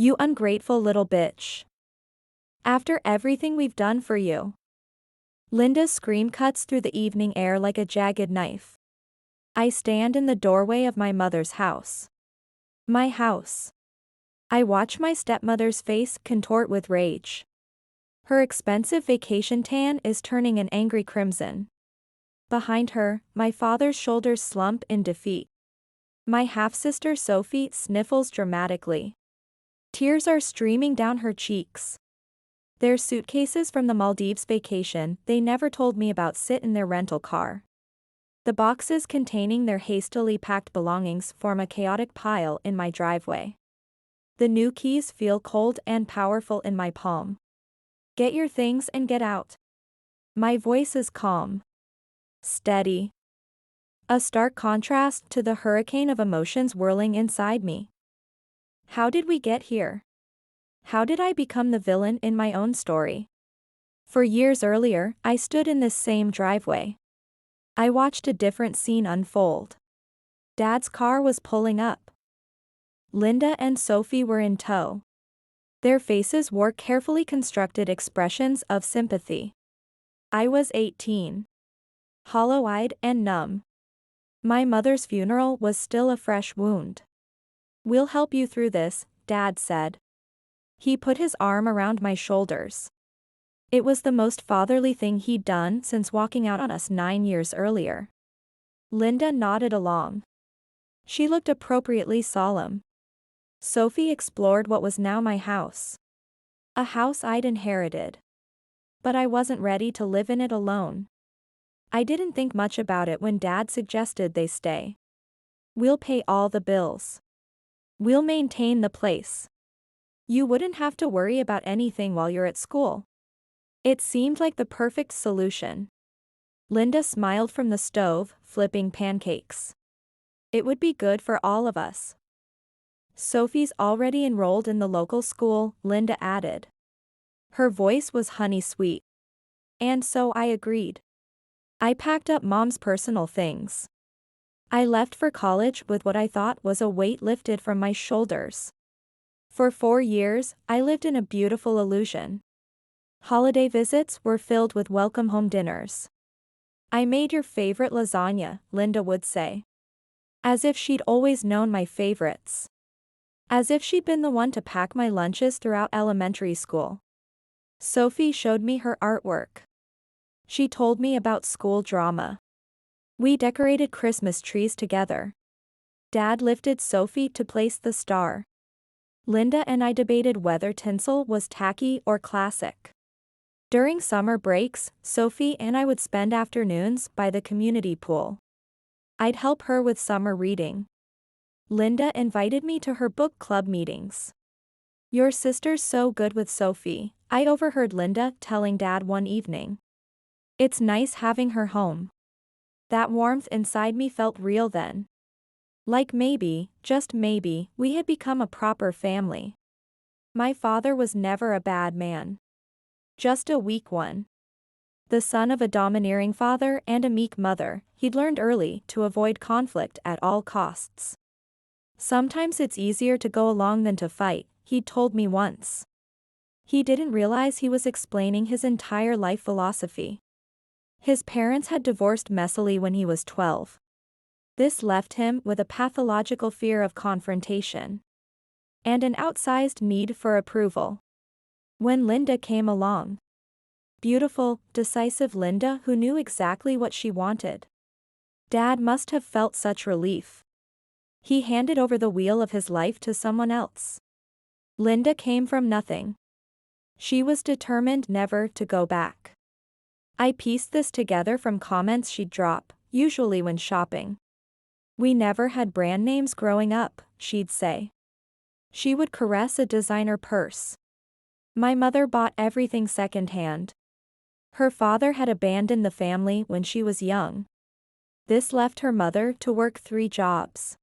You ungrateful little bitch. After everything we've done for you. Linda's scream cuts through the evening air like a jagged knife. I stand in the doorway of my mother's house. My house. I watch my stepmother's face contort with rage. Her expensive vacation tan is turning an angry crimson. Behind her, my father's shoulders slump in defeat. My half-sister Sophie sniffles dramatically. Tears are streaming down her cheeks. Their suitcases from the Maldives vacation they never told me about sit in their rental car. The boxes containing their hastily packed belongings form a chaotic pile in my driveway. The new keys feel cold and powerful in my palm. Get your things and get out. My voice is calm. Steady. A stark contrast to the hurricane of emotions whirling inside me. How did we get here? How did I become the villain in my own story? For years earlier, I stood in this same driveway. I watched a different scene unfold. Dad's car was pulling up. Linda and Sophie were in tow. Their faces wore carefully constructed expressions of sympathy. I was 18. Hollow-eyed and numb. My mother's funeral was still a fresh wound. "We'll help you through this," Dad said. He put his arm around my shoulders. It was the most fatherly thing he'd done since walking out on us 9 years earlier. Linda nodded along. She looked appropriately solemn. Sophie explored what was now my house. A house I'd inherited. But I wasn't ready to live in it alone. I didn't think much about it when Dad suggested they stay. "We'll pay all the bills. We'll maintain the place. You wouldn't have to worry about anything while you're at school." It seemed like the perfect solution. Linda smiled from the stove, flipping pancakes. "It would be good for all of us." "Sophie's already enrolled in the local school," Linda added. Her voice was honey-sweet. And so I agreed. I packed up Mom's personal things. I left for college with what I thought was a weight lifted from my shoulders. For 4 years, I lived in a beautiful illusion. Holiday visits were filled with welcome home dinners. "I made your favorite lasagna," Linda would say. As if she'd always known my favorites. As if she'd been the one to pack my lunches throughout elementary school. Sophie showed me her artwork. She told me about school drama. We decorated Christmas trees together. Dad lifted Sophie to place the star. Linda and I debated whether tinsel was tacky or classic. During summer breaks, Sophie and I would spend afternoons by the community pool. I'd help her with summer reading. Linda invited me to her book club meetings. "Your sister's so good with Sophie," I overheard Linda telling Dad one evening. "It's nice having her home." That warmth inside me felt real then. Like maybe, just maybe, we had become a proper family. My father was never a bad man. Just a weak one. The son of a domineering father and a meek mother, he'd learned early to avoid conflict at all costs. "Sometimes it's easier to go along than to fight," he'd told me once. He didn't realize he was explaining his entire life philosophy. His parents had divorced messily when he was 12. This left him with a pathological fear of confrontation. And an outsized need for approval. When Linda came along. Beautiful, decisive Linda who knew exactly what she wanted. Dad must have felt such relief. He handed over the wheel of his life to someone else. Linda came from nothing. She was determined never to go back. I pieced this together from comments she'd drop, usually when shopping. "We never had brand names growing up," she'd say. She would caress a designer purse. My mother bought everything secondhand. Her father had abandoned the family when she was young. This left her mother to work 3 jobs.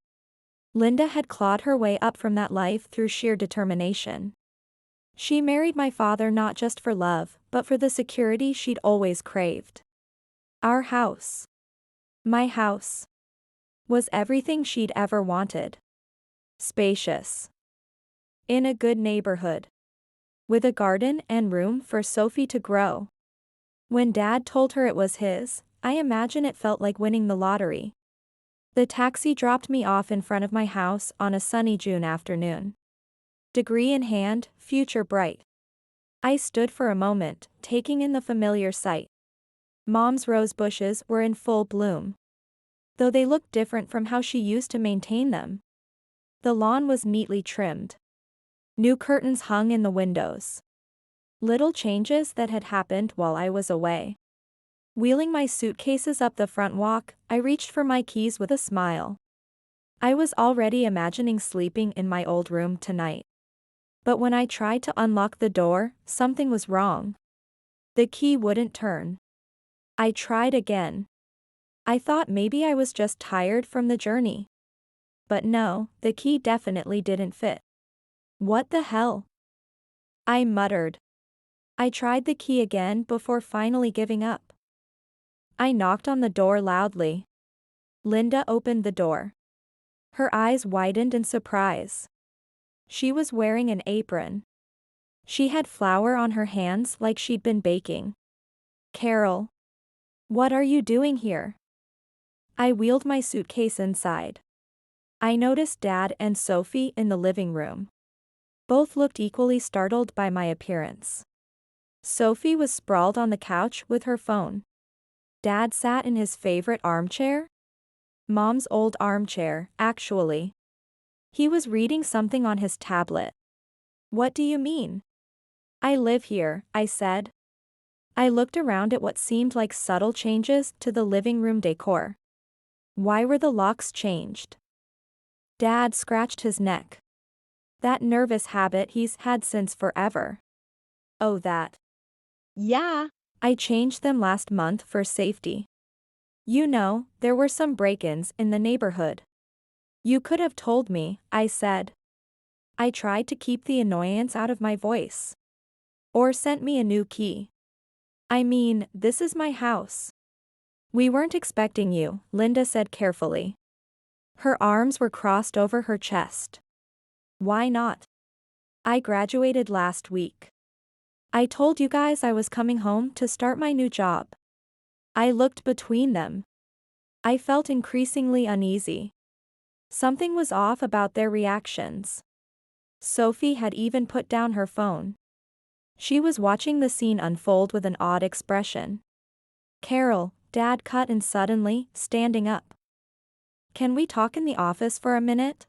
Linda had clawed her way up from that life through sheer determination. She married my father not just for love, but for the security she'd always craved. Our house. My house. Was everything she'd ever wanted. Spacious. In a good neighborhood. With a garden and room for Sophie to grow. When Dad told her it was his, I imagine it felt like winning the lottery. The taxi dropped me off in front of my house on a sunny June afternoon. Degree in hand, future bright. I stood for a moment, taking in the familiar sight. Mom's rose bushes were in full bloom. Though they looked different from how she used to maintain them. The lawn was neatly trimmed. New curtains hung in the windows. Little changes that had happened while I was away. Wheeling my suitcases up the front walk, I reached for my keys with a smile. I was already imagining sleeping in my old room tonight. But when I tried to unlock the door, something was wrong. The key wouldn't turn. I tried again. I thought maybe I was just tired from the journey. But no, the key definitely didn't fit. What the hell? I muttered. I tried the key again before finally giving up. I knocked on the door loudly. Linda opened the door. Her eyes widened in surprise. She was wearing an apron. She had flour on her hands like she'd been baking. Carol. What are you doing here? I wheeled my suitcase inside. I noticed Dad and Sophie in the living room. Both looked equally startled by my appearance. Sophie was sprawled on the couch with her phone. Dad sat in his favorite armchair? Mom's old armchair, actually. He was reading something on his tablet. What do you mean? I live here, I said. I looked around at what seemed like subtle changes to the living room decor. Why were the locks changed? Dad scratched his neck. That nervous habit he's had since forever. Oh, that. Yeah. I changed them last month for safety. You know, there were some break-ins in the neighborhood. You could have told me, I said. I tried to keep the annoyance out of my voice. Or sent me a new key. I mean, this is my house. We weren't expecting you, Linda said carefully. Her arms were crossed over her chest. Why not? I graduated last week. I told you guys I was coming home to start my new job. I looked between them. I felt increasingly uneasy. Something was off about their reactions. Sophie had even put down her phone. She was watching the scene unfold with an odd expression. Carol, Dad cut in suddenly, standing up. Can we talk in the office for a minute?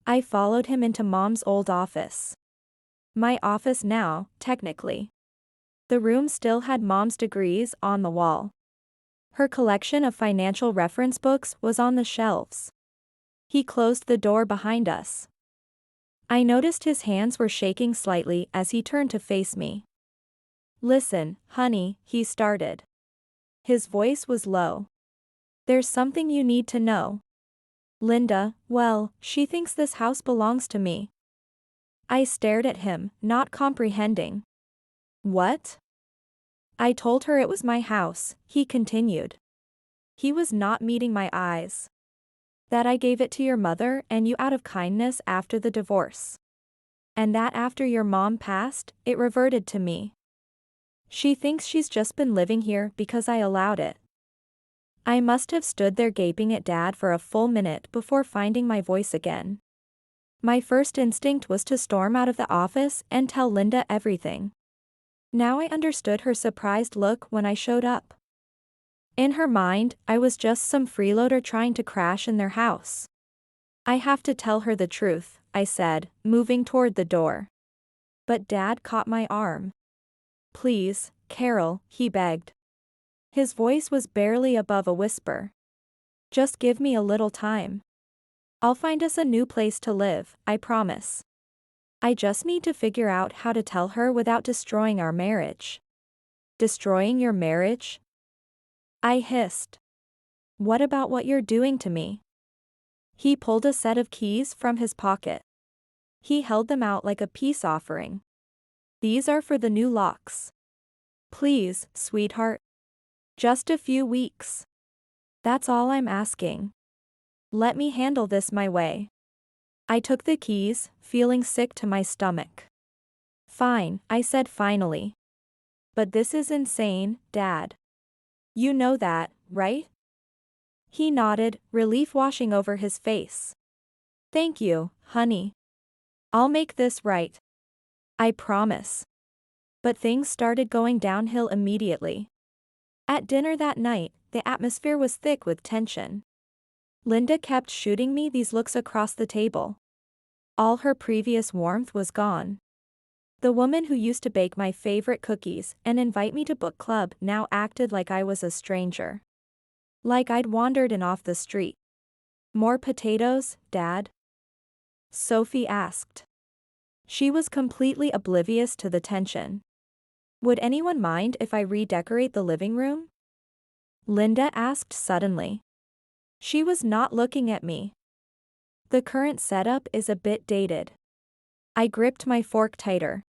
I followed him into Mom's old office. My office now, technically. The room still had Mom's degrees on the wall. Her collection of financial reference books was on the shelves. He closed the door behind us. I noticed his hands were shaking slightly as he turned to face me. Listen, honey, he started. His voice was low. There's something you need to know. Linda, well, she thinks this house belongs to me. I stared at him, not comprehending. What? I told her it was my house, he continued. He was not meeting my eyes. That I gave it to your mother and you out of kindness after the divorce. And that after your mom passed, it reverted to me. She thinks she's just been living here because I allowed it. I must have stood there gaping at Dad for a full minute before finding my voice again. My first instinct was to storm out of the office and tell Linda everything. Now I understood her surprised look when I showed up. In her mind, I was just some freeloader trying to crash in their house. I have to tell her the truth, I said, moving toward the door. But Dad caught my arm. Please, Carol, he begged. His voice was barely above a whisper. Just give me a little time. I'll find us a new place to live, I promise. I just need to figure out how to tell her without destroying our marriage. Destroying your marriage? I hissed. What about what you're doing to me? He pulled a set of keys from his pocket. He held them out like a peace offering. These are for the new locks. Please, sweetheart. Just a few weeks. That's all I'm asking. Let me handle this my way. I took the keys, feeling sick to my stomach. Fine, I said finally. But this is insane, Dad. You know that, right? He nodded, relief washing over his face. Thank you, honey. I'll make this right. I promise. But things started going downhill immediately. At dinner that night, the atmosphere was thick with tension. Linda kept shooting me these looks across the table. All her previous warmth was gone. The woman who used to bake my favorite cookies and invite me to book club now acted like I was a stranger. Like I'd wandered in off the street. More potatoes, Dad? Sophie asked. She was completely oblivious to the tension. Would anyone mind if I redecorate the living room? Linda asked suddenly. She was not looking at me. The current setup is a bit dated. I gripped my fork tighter.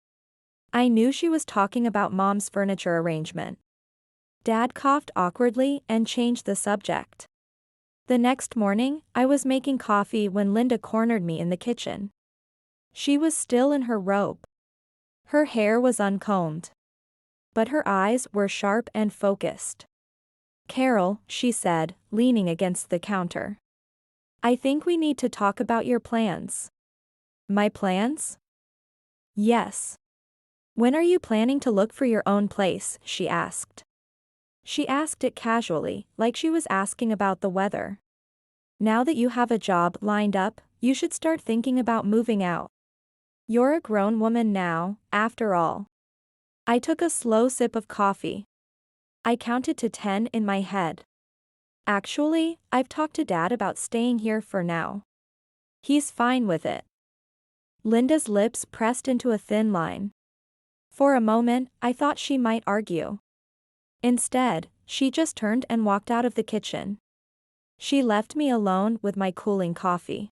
I knew she was talking about Mom's furniture arrangement. Dad coughed awkwardly and changed the subject. The next morning, I was making coffee when Linda cornered me in the kitchen. She was still in her robe. Her hair was uncombed. But her eyes were sharp and focused. Carol, she said, leaning against the counter. I think we need to talk about your plans. My plans? Yes. When are you planning to look for your own place? She asked. She asked it casually, like she was asking about the weather. Now that you have a job lined up, you should start thinking about moving out. You're a grown woman now, after all. I took a slow sip of coffee. I counted to 10 in my head. Actually, I've talked to Dad about staying here for now. He's fine with it. Linda's lips pressed into a thin line. For a moment, I thought she might argue. Instead, she just turned and walked out of the kitchen. She left me alone with my cooling coffee.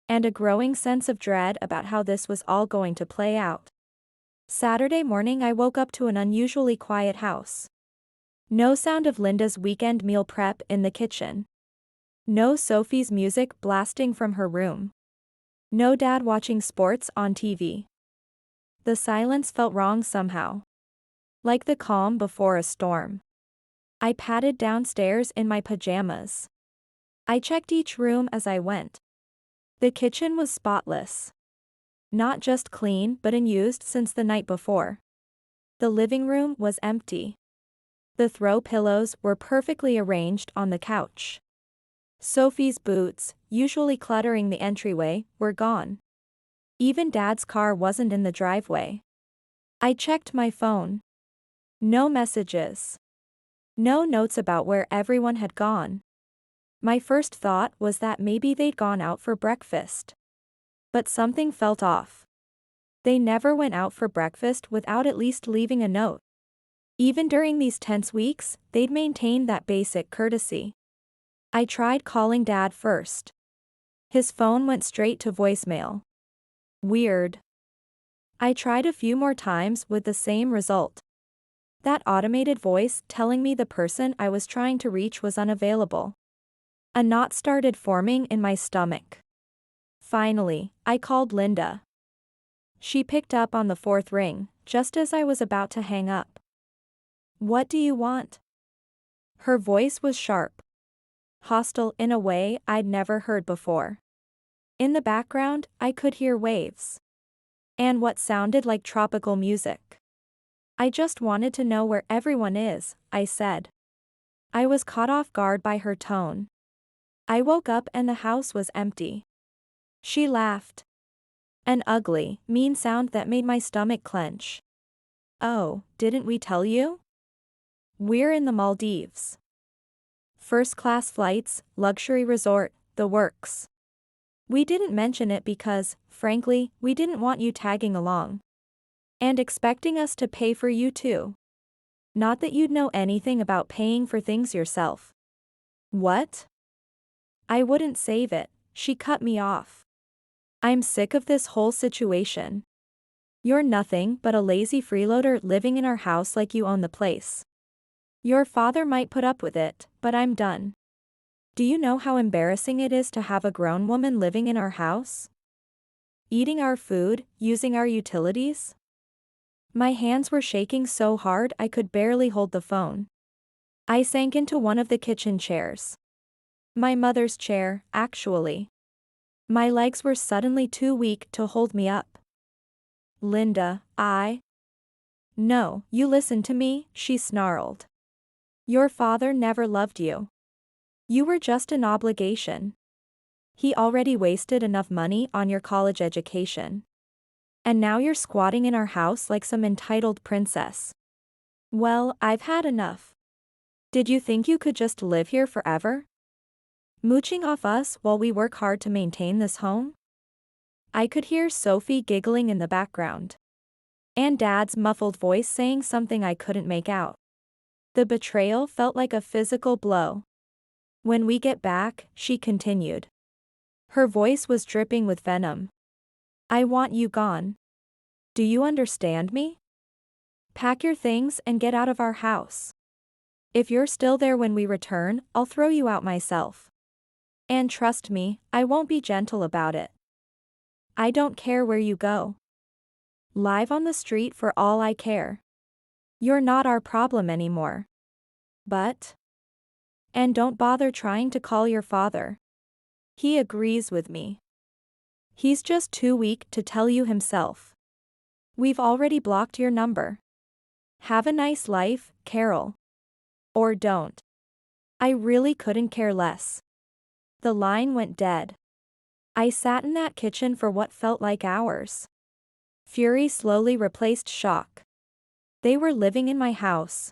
And a growing sense of dread about how this was all going to play out. Saturday morning I woke up to an unusually quiet house. No sound of Linda's weekend meal prep in the kitchen. No Sophie's music blasting from her room. No Dad watching sports on TV. The silence felt wrong somehow. Like the calm before a storm. I padded downstairs in my pajamas. I checked each room as I went. The kitchen was spotless. Not just clean but unused since the night before. The living room was empty. The throw pillows were perfectly arranged on the couch. Sophie's boots, usually cluttering the entryway, were gone. Even Dad's car wasn't in the driveway. I checked my phone. No messages. No notes about where everyone had gone. My first thought was that maybe they'd gone out for breakfast. But something felt off. They never went out for breakfast without at least leaving a note. Even during these tense weeks, they'd maintained that basic courtesy. I tried calling Dad first. His phone went straight to voicemail. Weird. I tried a few more times with the same result. That automated voice telling me the person I was trying to reach was unavailable. A knot started forming in my stomach. Finally, I called Linda. She picked up on the fourth ring, just as I was about to hang up. What do you want? Her voice was sharp. Hostile in a way I'd never heard before. In the background, I could hear waves. And what sounded like tropical music. I just wanted to know where everyone is, I said. I was caught off guard by her tone. I woke up and the house was empty. She laughed. An ugly, mean sound that made my stomach clench. Oh, didn't we tell you? We're in the Maldives. First-class flights, luxury resort, the works. We didn't mention it because, frankly, we didn't want you tagging along. And expecting us to pay for you too. Not that you'd know anything about paying for things yourself. What? I wouldn't save it, she cut me off. I'm sick of this whole situation. You're nothing but a lazy freeloader living in our house like you own the place. Your father might put up with it, but I'm done. Do you know how embarrassing it is to have a grown woman living in our house? eating our food, using our utilities. My hands were shaking so hard I could barely hold the phone. I sank into one of the kitchen chairs. My mother's chair, actually. My legs were suddenly too weak to hold me up. Linda, No, you listen to me, she snarled. Your father never loved you. You were just an obligation. He already wasted enough money on your college education. And now you're squatting in our house like some entitled princess. Well, I've had enough. Did you think you could just live here forever? Mooching off us while we work hard to maintain this home? I could hear Sophie giggling in the background. And Dad's muffled voice saying something I couldn't make out. The betrayal felt like a physical blow. When we get back, she continued. Her voice was dripping with venom. I want you gone. Do you understand me? Pack your things and get out of our house. If you're still there when we return, I'll throw you out myself. And trust me, I won't be gentle about it. I don't care where you go. Live on the street for all I care. You're not our problem anymore. But? And don't bother trying to call your father. He agrees with me. He's just too weak to tell you himself. We've already blocked your number. Have a nice life, Carol. Or don't. I really couldn't care less. The line went dead. I sat in that kitchen for what felt like hours. Fury slowly replaced shock. They were living in my house.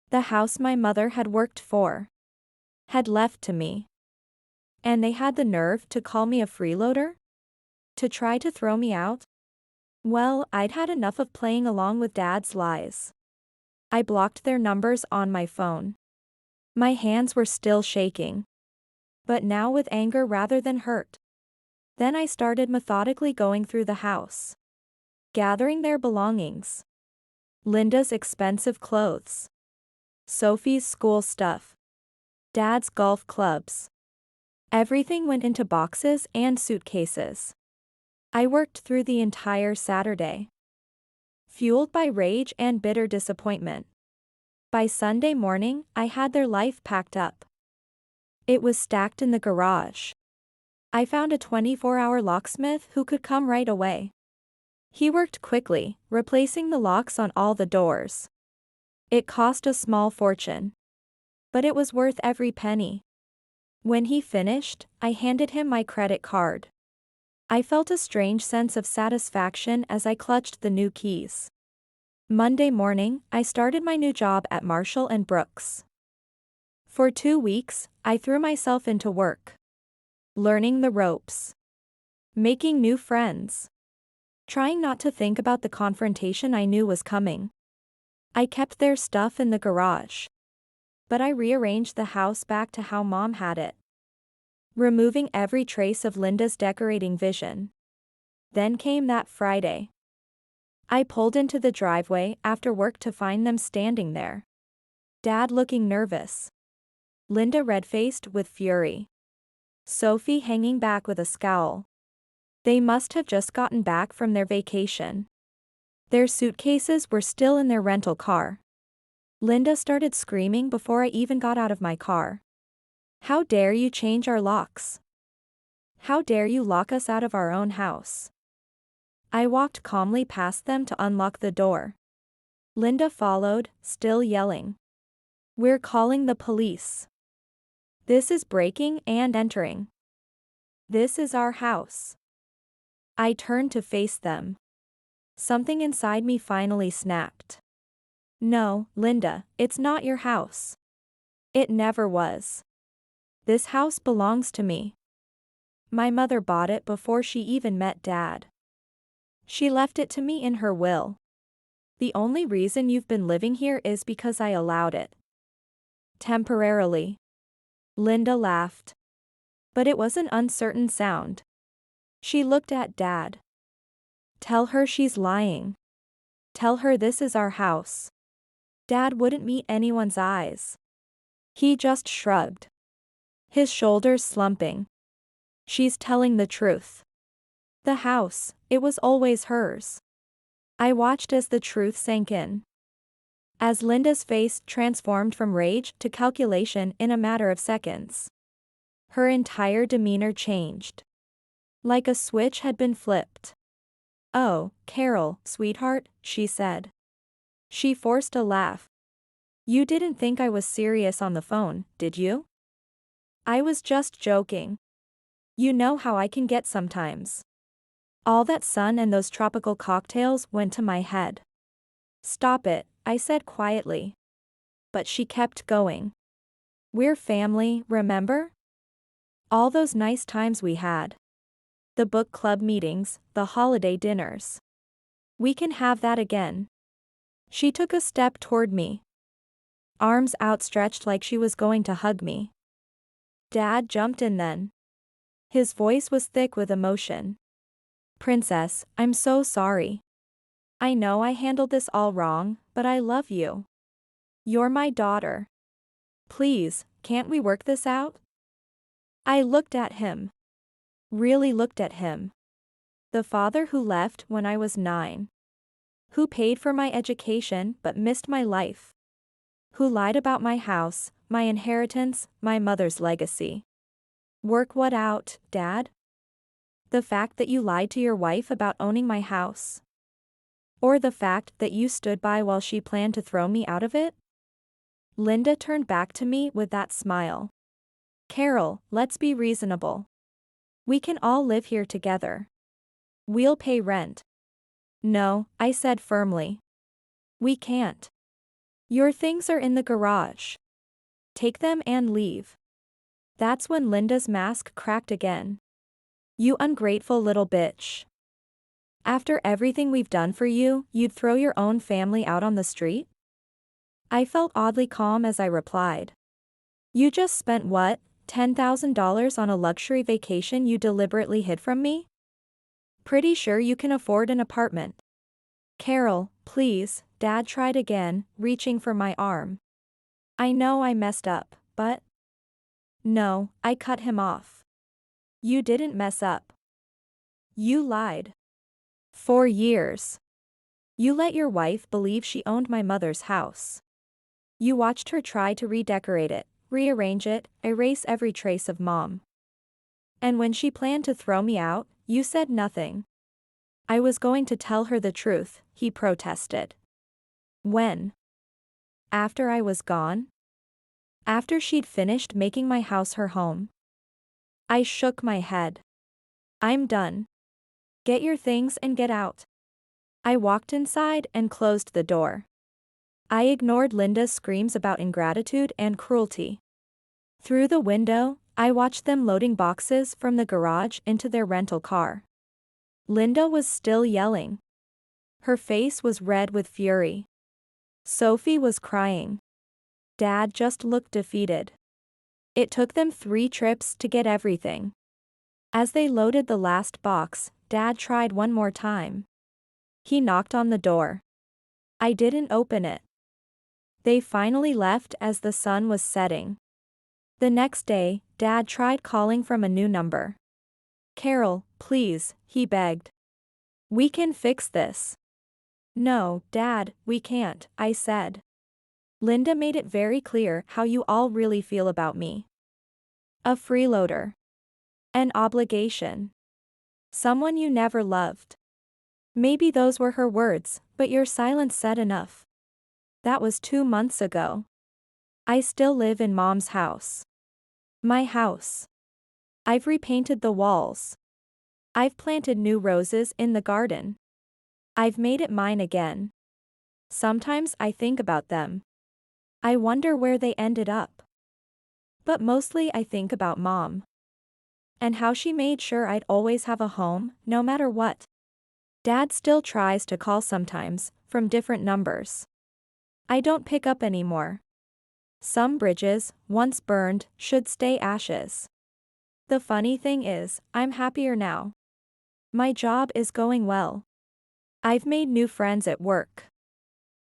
The house my mother had worked for. Had left to me. And they had the nerve to call me a freeloader? To try to throw me out? Well, I'd had enough of playing along with Dad's lies. I blocked their numbers on my phone. My hands were still shaking. But now with anger rather than hurt. Then I started methodically going through the house. Gathering their belongings. Linda's expensive clothes. Sophie's school stuff. Dad's golf clubs. Everything went into boxes and suitcases. I worked through the entire Saturday. Fueled by rage and bitter disappointment. By Sunday morning, I had their life packed up. It was stacked in the garage. I found a 24-hour locksmith who could come right away. He worked quickly, replacing the locks on all the doors. It cost a small fortune. But it was worth every penny. When he finished, I handed him my credit card. I felt a strange sense of satisfaction as I clutched the new keys. Monday morning, I started my new job at Marshall & Brooks. For 2 weeks, I threw myself into work. Learning the ropes. Making new friends. Trying not to think about the confrontation I knew was coming. I kept their stuff in the garage. But I rearranged the house back to how Mom had it. Removing every trace of Linda's decorating vision. Then came that Friday. I pulled into the driveway after work to find them standing there. Dad looking nervous. Linda red-faced with fury. Sophie hanging back with a scowl. They must have just gotten back from their vacation. Their suitcases were still in their rental car. Linda started screaming before I even got out of my car. How dare you change our locks? How dare you lock us out of our own house? I walked calmly past them to unlock the door. Linda followed, still yelling. We're calling the police. This is breaking and entering. This is our house. I turned to face them. Something inside me finally snapped. No, Linda, it's not your house. It never was. This house belongs to me. My mother bought it before she even met Dad. She left it to me in her will. The only reason you've been living here is because I allowed it. Temporarily. Linda laughed. But it was an uncertain sound. She looked at Dad. Tell her she's lying. Tell her this is our house. Dad wouldn't meet anyone's eyes. He just shrugged. His shoulders slumping. She's telling the truth. The house, it was always hers. I watched as the truth sank in. As Linda's face transformed from rage to calculation in a matter of seconds. Her entire demeanor changed. Like a switch had been flipped. "Oh, Carol, sweetheart," she said. She forced a laugh. "You didn't think I was serious on the phone, did you?" "I was just joking. You know how I can get sometimes." All that sun and those tropical cocktails went to my head. "Stop it," I said quietly. But she kept going. "We're family, remember? All those nice times we had. The book club meetings, the holiday dinners. We can have that again." She took a step toward me. Arms outstretched like she was going to hug me. Dad jumped in then. His voice was thick with emotion. "Princess, I'm so sorry. I know I handled this all wrong, but I love you. You're my daughter. Please, can't we work this out?" I looked at him. Really looked at him. The father who left when I was 9. Who paid for my education but missed my life. Who lied about my house, my inheritance, my mother's legacy. Work what out, Dad? The fact that you lied to your wife about owning my house? Or the fact that you stood by while she planned to throw me out of it? Linda turned back to me with that smile. "Carol, let's be reasonable. We can all live here together. We'll pay rent." "No," I said firmly. "We can't. Your things are in the garage. Take them and leave." That's when Linda's mask cracked again. "You ungrateful little bitch. After everything we've done for you, you'd throw your own family out on the street?" I felt oddly calm as I replied. "You just spent what, $10,000 on a luxury vacation you deliberately hid from me? Pretty sure you can afford an apartment." "Carol, please," Dad tried again, reaching for my arm. "I know I messed up, but..." "No," I cut him off. "You didn't mess up. You lied. For years. You let your wife believe she owned my mother's house. You watched her try to redecorate it, rearrange it, erase every trace of Mom. And when she planned to throw me out, you said nothing." "I was going to tell her the truth," he protested. "When? After I was gone? After she'd finished making my house her home?" I shook my head. "I'm done. Get your things and get out." I walked inside and closed the door. I ignored Linda's screams about ingratitude and cruelty. Through the window, I watched them loading boxes from the garage into their rental car. Linda was still yelling. Her face was red with fury. Sophie was crying. Dad just looked defeated. It took them 3 trips to get everything. As they loaded the last box, Dad tried one more time. He knocked on the door. I didn't open it. They finally left as the sun was setting. The next day, Dad tried calling from a new number. "Carol, please," he begged. "We can fix this." "No, Dad, we can't," I said. "Linda made it very clear how you all really feel about me. A freeloader. An obligation. Someone you never loved." Maybe those were her words, but your silence said enough. That was 2 months ago. I still live in Mom's house. My house. I've repainted the walls. I've planted new roses in the garden. I've made it mine again. Sometimes I think about them. I wonder where they ended up. But mostly I think about Mom. And how she made sure I'd always have a home, no matter what. Dad still tries to call sometimes, from different numbers. I don't pick up anymore. Some bridges, once burned, should stay ashes. The funny thing is, I'm happier now. My job is going well. I've made new friends at work.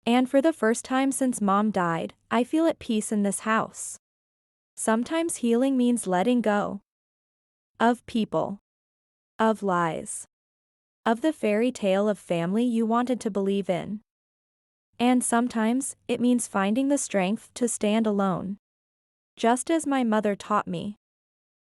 And for the first time since Mom died, I feel at peace in this house. Sometimes healing means letting go. Of people. Of lies. of the fairy tale of family you wanted to believe in. And sometimes, it means finding the strength to stand alone. Just as my mother taught me.